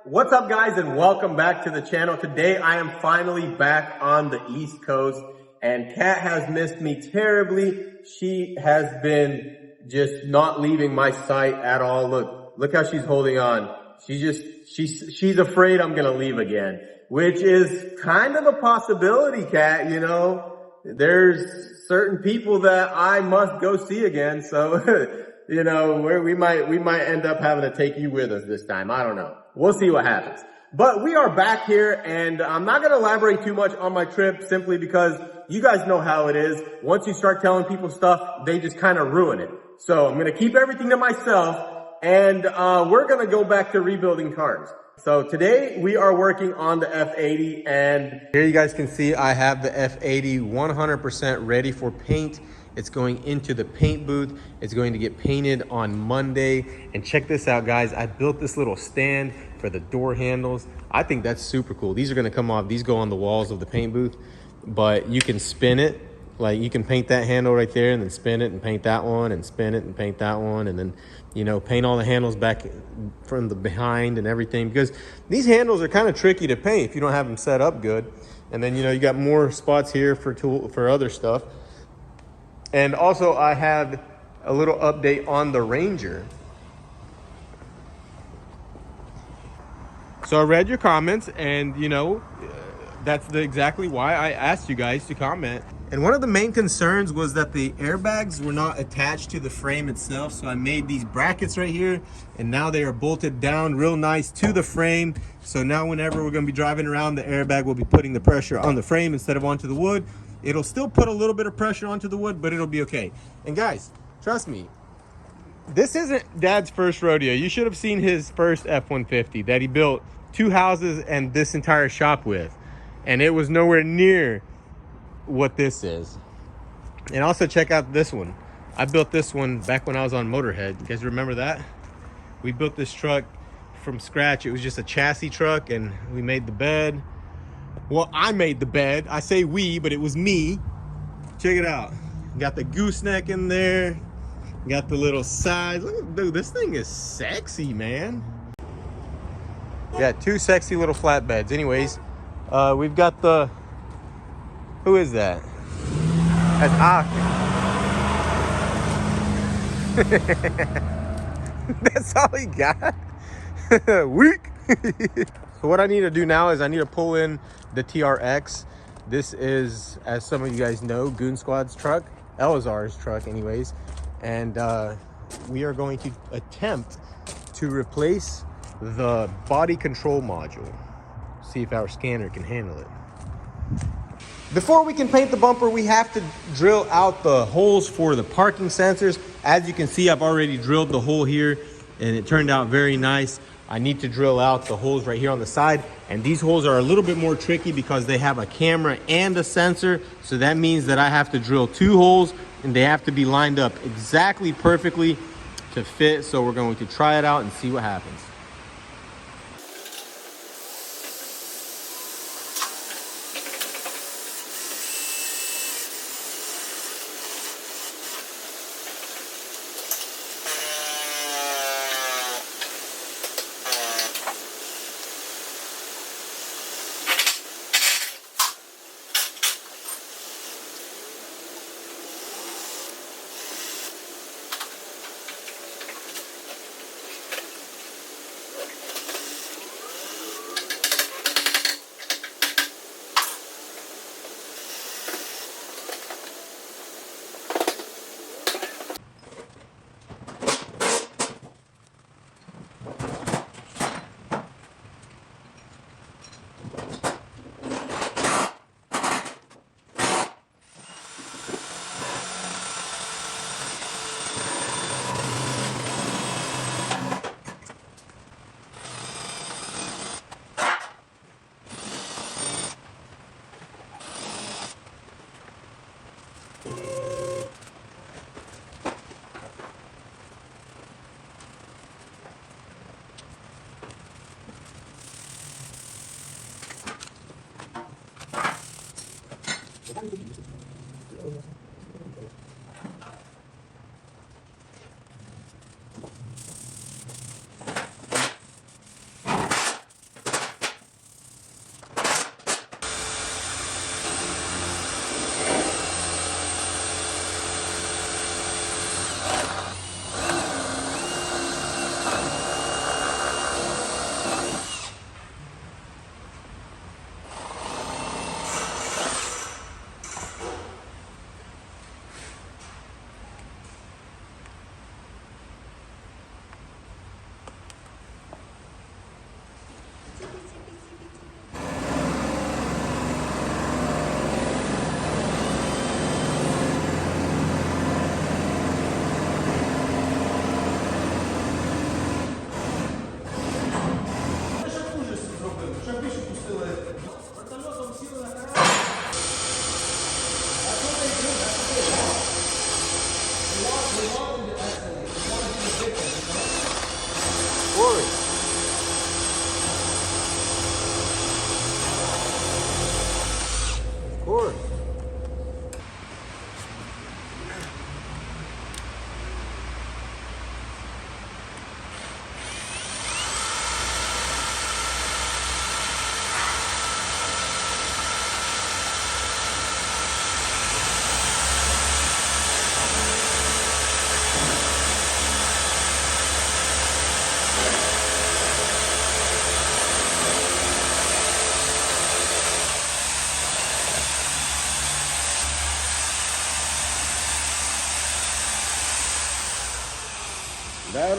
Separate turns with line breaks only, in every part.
What's up, guys, and welcome back to the channel. Today I am finally back on the East Coast, and Kat has missed me terribly. She has been just not leaving my sight at all. Look how she's holding on. She's afraid I'm gonna leave again, which is kind of a possibility, Kat. You know, there's certain people that I must go see again, so you know, we might end up having to take you with us this time. I don't know. We'll see what happens. But we are back here, and I'm not going to elaborate too much on my trip simply because you guys know how it is. Once you start telling people stuff, they just kind of ruin it. So I'm going to keep everything to myself, and we're going to go back to rebuilding cars. So today we are working on the F80, and here you guys can see I have the F80 100% ready for paint. It's going into the paint booth. It's going to get painted on Monday. And check this out, guys. I built this little stand for the door handles. I think that's super cool. These are gonna come off. These go on the walls of the paint booth, but you can spin it. Like, you can paint that handle right there and then spin it and paint that one and spin it and paint that one. And then, you know, paint all the handles back from the behind and everything, because these handles are kind of tricky to paint if you don't have them set up good. And then, you know, you got more spots here for other stuff. And also I have a little update on the Ranger. So I read your comments, and you know, that's exactly why I asked you guys to comment. And one of the main concerns was that the airbags were not attached to the frame itself. So I made these brackets right here, and now they are bolted down real nice to the frame. So now whenever we're gonna be driving around, the airbag will be putting the pressure on the frame instead of onto the wood. It'll still put a little bit of pressure onto the wood, but it'll be okay. And guys, trust me, this isn't Dad's first rodeo. You should have seen his first F-150 that he built 2 houses and this entire shop with. And it was nowhere near what this is. And also check out this one. I built this one back when I was on Motorhead. You guys remember that? We built this truck from scratch. It was just a chassis truck, and we made the bed. Well, I made the bed. I say we, but it was me. Check it out. Got the gooseneck in there. Got the little sides. Look, dude, this thing is sexy, man. Yeah, 2 sexy little flatbeds. Anyways, we've got the... Who is that? That's Ak. That's all he got? Weak. So what I need to do now is I need to pull in the TRX. This is, as some of you guys know, Goon Squad's truck, Elazar's truck anyways. And we are going to attempt to replace the body control module. See if our scanner can handle it. Before we can paint the bumper, we have to drill out the holes for the parking sensors. As you can see, I've already drilled the hole here, and it turned out very nice. I need to drill out the holes right here on the side, and these holes are a little bit more tricky because they have a camera and a sensor. So that means that I have to drill 2 holes, and they have to be lined up exactly perfectly to fit. So we're going to try it out and see what happens.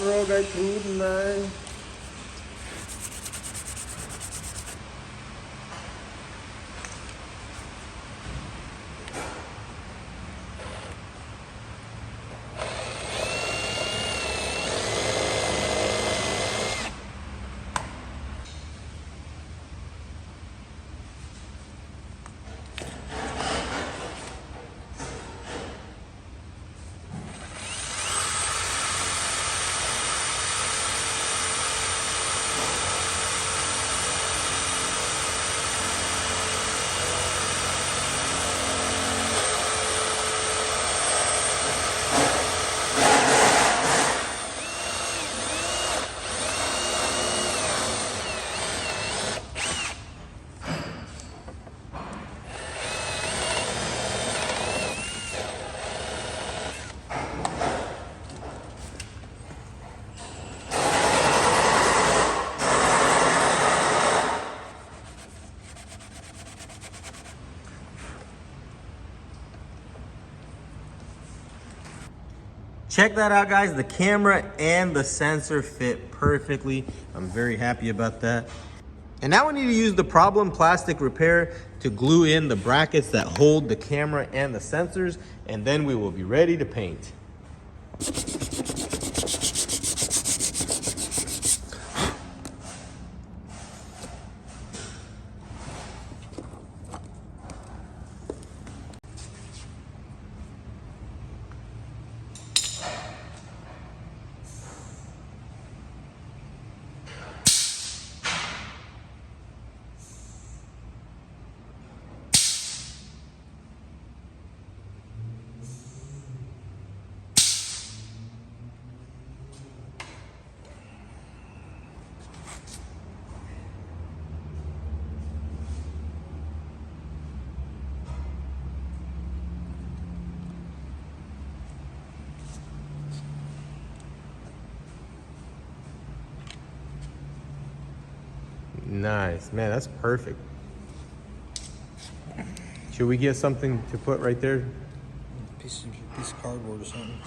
road ay trudnay. Check that out, guys. The camera and the sensor fit perfectly. I'm very happy about that. And now we need to use the problem plastic repair to glue in the brackets that hold the camera and the sensors, and then we will be ready to paint. Nice, man, that's perfect. Should we get something to put right there?
Piece of cardboard or something.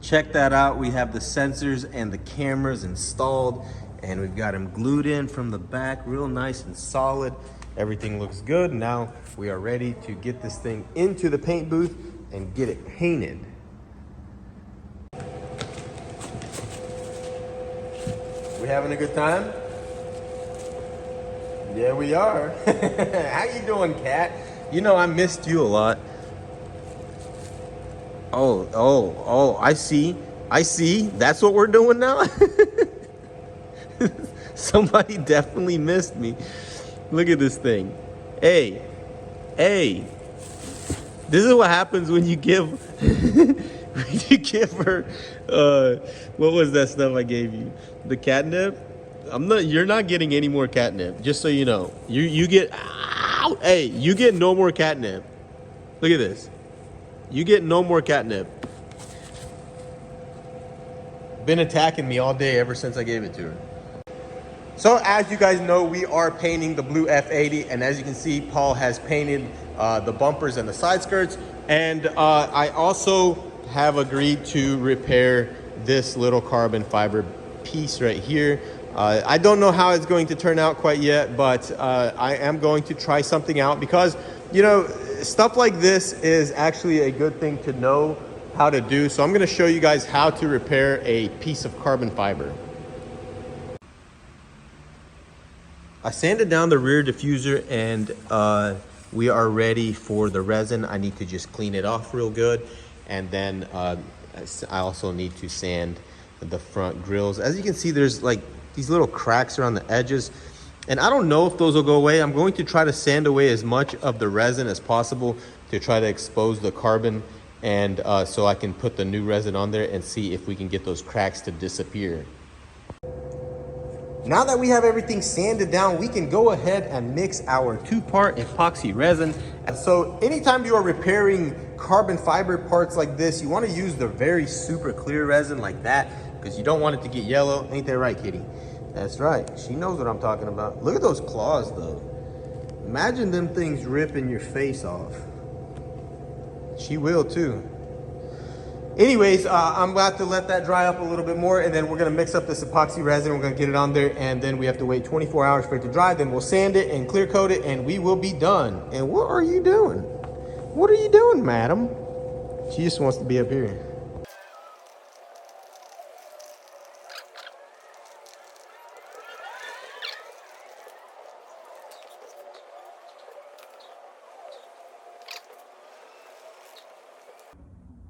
Check that out. We have the sensors and the cameras installed, and we've got them glued in from the back, real nice and solid. Everything looks good. Now we are ready to get this thing into the paint booth and get it painted. We having a good time? Yeah, we are. How you doing, Kat? You know I missed you a lot. Oh, I see. That's what we're doing now? Somebody definitely missed me. Look at this thing. Hey. This is what happens when you give her what was that stuff I gave you? The catnip? You're not getting any more catnip, just so you know. You get you get no more catnip. Look at this. You get no more catnip. Been attacking me all day ever since I gave it to her. So as you guys know, we are painting the blue F80, and as you can see, Paul has painted the bumpers and the side skirts, and I also have agreed to repair this little carbon fiber piece right here. I don't know how it's going to turn out quite yet, but I am going to try something out because, you know, stuff like this is actually a good thing to know how to do. So I'm going to show you guys how to repair a piece of carbon fiber. I sanded down the rear diffuser, and we are ready for the resin. I need to just clean it off real good, and then I also need to sand the front grills. As you can see, there's like these little cracks around the edges, and I don't know if those will go away. I'm going to try to sand away as much of the resin as possible to try to expose the carbon, and so I can put the new resin on there and see if we can get those cracks to disappear. Now that we have everything sanded down, we can go ahead and mix our 2-part epoxy resin. And so anytime you are repairing carbon fiber parts like this, you want to use the very super clear resin like that, because you don't want it to get yellow. Ain't that right, kitty? That's right. She knows what I'm talking about. Look at those claws though. Imagine them things ripping your face off. She will too. Anyways, I'm about to let that dry up a little bit more, and then we're gonna mix up this epoxy resin. We're gonna get it on there, and then we have to wait 24 hours for it to dry. Then we'll sand it and clear coat it, and we will be done. And what are you doing? What are you doing, madam? She just wants to be up here.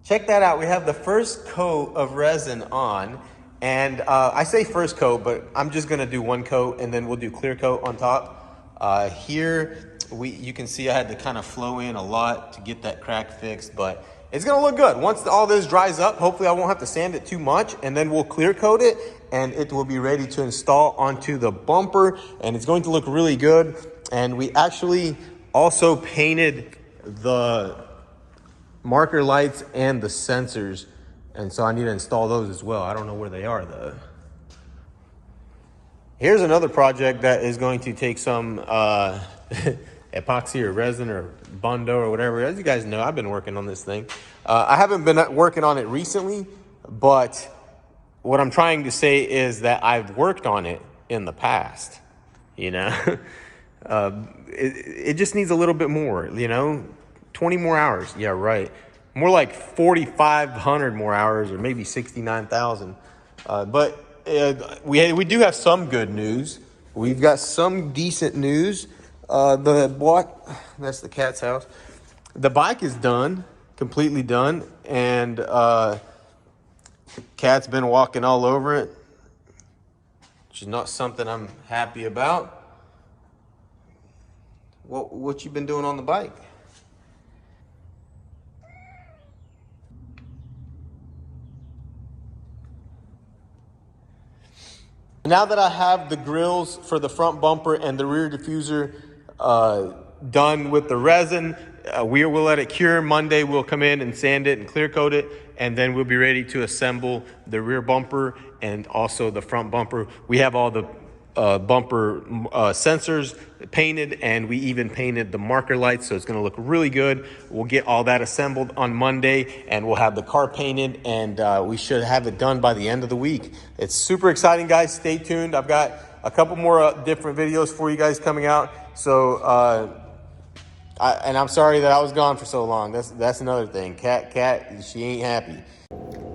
Check that out. We have the first coat of resin on, and I say first coat, but I'm just gonna do one coat, and then we'll do clear coat on top. Here, you can see I had to kind of flow in a lot to get that crack fixed, but it's gonna look good. Once all this dries up, hopefully I won't have to sand it too much, and then we'll clear coat it, and it will be ready to install onto the bumper, and it's going to look really good. And we actually also painted the marker lights and the sensors, and so I need to install those as well. I don't know where they are though. Here's another project that is going to take some epoxy or resin or Bondo or whatever. As you guys know, I've been working on this thing. I haven't been working on it recently, but what I'm trying to say is that I've worked on it in the past, you know. It just needs a little bit more, you know. 20 more hours. Yeah, right. More like 4,500 more hours, or maybe 69,000. But we do have some good news. We've got some decent news. That's the cat's house. The bike is done, completely done, and cat's been walking all over it, which is not something I'm happy about. What you been doing on the bike? Now that I have the grills for the front bumper and the rear diffuser done with the resin, we'll let it cure. Monday we'll come in and sand it and clear coat it, and then we'll be ready to assemble the rear bumper and also the front bumper. We have all the bumper sensors painted, and we even painted the marker lights, so it's going to look really good. We'll get all that assembled on Monday, and we'll have the car painted, and we should have it done by the end of the week. It's super exciting, guys. Stay tuned. I've got a couple more different videos for you guys coming out. So and I'm sorry that I was gone for so long. That's another thing. Cat, she ain't happy.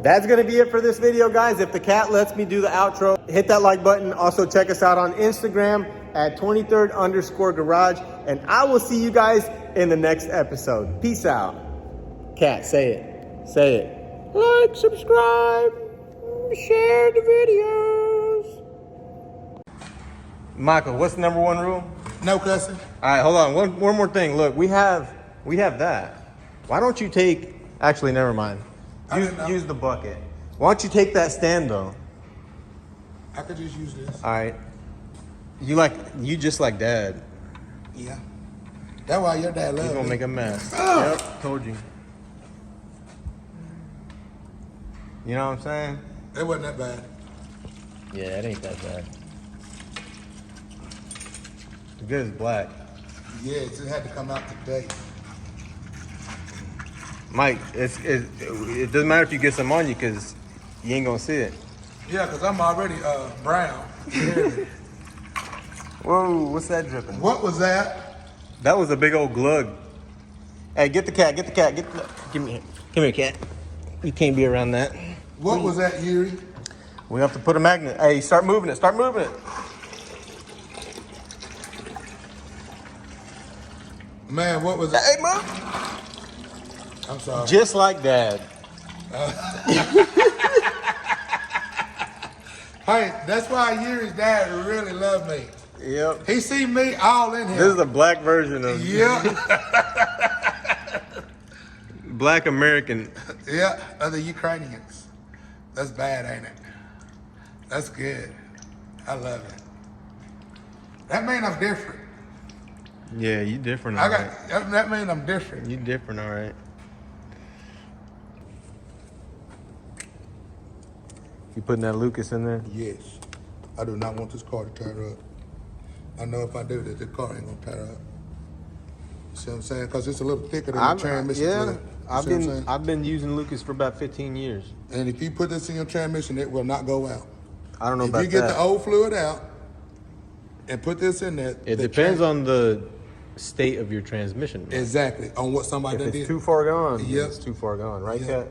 That's gonna be it for this video, guys. If the cat lets me do the outro, hit that like button. Also check us out on Instagram at 23rd_garage, and I will see you guys in the next episode. Peace out. Cat, say it. Say it. Like, subscribe, share the videos. Michael, what's the number one rule?
No cussing.
All right, hold on. One more thing. Look, we have that. Why don't you take? Actually, never mind. Use the bucket. Why don't you take that stand though?
I could just use this.
All right. You just like Dad.
Yeah. That's why your dad loves
He's gonna
me.
make a mess.
Oh.
Yep, told you. You know what I'm saying?
It wasn't that bad.
Yeah, it ain't that bad. The good is black.
Yeah, it just had to come out today.
Mike, it doesn't matter if you get some on you because you ain't gonna see it.
Yeah, because I'm already brown.
Whoa, what's that dripping?
What was that?
That was a big old glug. Hey, get the cat. Come here, cat. You can't be around that.
What was that, Yuri?
We have to put a magnet. Hey, start moving it. Start moving it.
Man, what was that?
Hey, move.
I'm sorry.
Just like Dad.
Hey, that's why Yuri's dad really loved me.
Yep.
He see me all in him.
This is a black version of
Yeah.
Black American.
Yeah, of the Ukrainians. That's bad, ain't it? That's good. I love it. That means I'm different.
Yeah, you different. All right.
That means I'm different.
You different, all right. You putting that Lucas in there?
Yes. I do not want this car to tear up. I know if I do this, the car ain't gonna tear up. See what I'm saying? Because it's a little thicker than the transmission fluid.
I've
See what I'm saying?
I've been using Lucas for about 15 years.
And if you put this in your transmission, it will not go out.
I don't know
If
about
you get
that.
the old fluid out and put this in there,
It depends on the state of your transmission. Man.
exactly on what somebody
If
done
it's
did.
too far gone, then
Yep.
it's too far gone, right,
Yep.
Kat?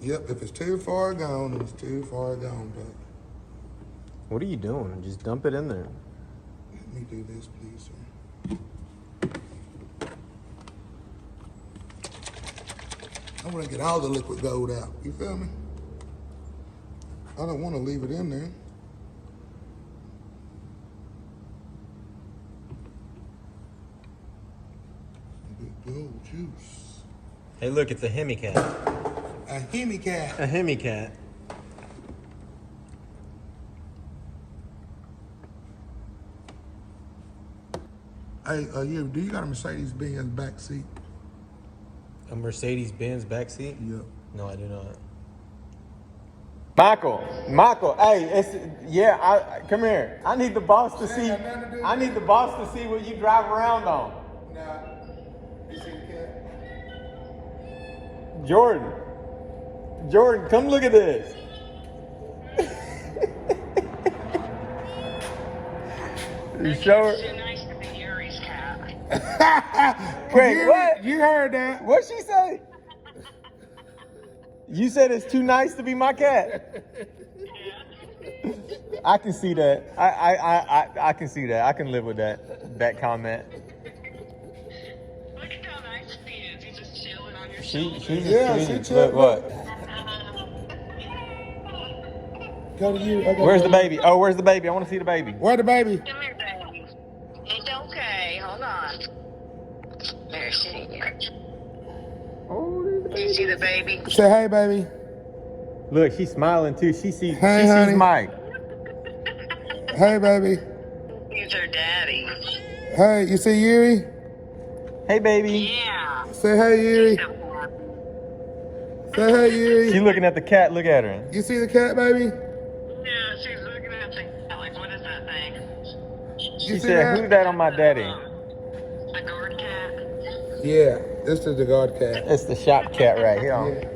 Yep, if it's too far gone, it's too far gone. But
What are you doing? Just dump it in there.
let me do this, please, sir. I want to get all the liquid gold out. You feel me? I don't want to leave it in there. Good gold juice.
Hey, look, it's a Hemi cat.
A Hemi cat.
A Hemi cat.
Hey, do you got a Mercedes-Benz back seat?
A Mercedes-Benz backseat?
Yep.
No, I do not.
Michael, hey, come here. I need the boss to see. I need the boss to see what you drive around on.
Nah. You see the cat?
Jordan, come look at this. You show her.
Too nice to be Yuri's cat.
Wait, what?
You heard that?
What'd she say? You said it's too nice to be my cat. I can see that. I can see that. I can live with that comment.
Look at how nice he is. He's just chilling on your
She
Yeah, she
look
took-
what?
Go to you.
Where's the baby? Oh, where's the baby? I want to see the baby.
Where the baby?
Come here, baby. It's okay. Hold on. There she is. Do you see the baby?
Say hey, baby.
Look, she's smiling too. She sees
honey.
Mike.
Hey, baby.
He's her daddy.
Hey, you see Yuri?
Hey, baby.
Yeah.
Say hey, Yuri. Say hey,
She
Yuri.
looking at the cat. Look at her.
You see the cat, baby?
Yeah, she's looking at the cat like, what is that thing?
She
You see
said,
that?
"Who's that on my daddy?"
A guard cat.
Yeah, this is the guard cat.
It's the shop cat right here.
Yeah.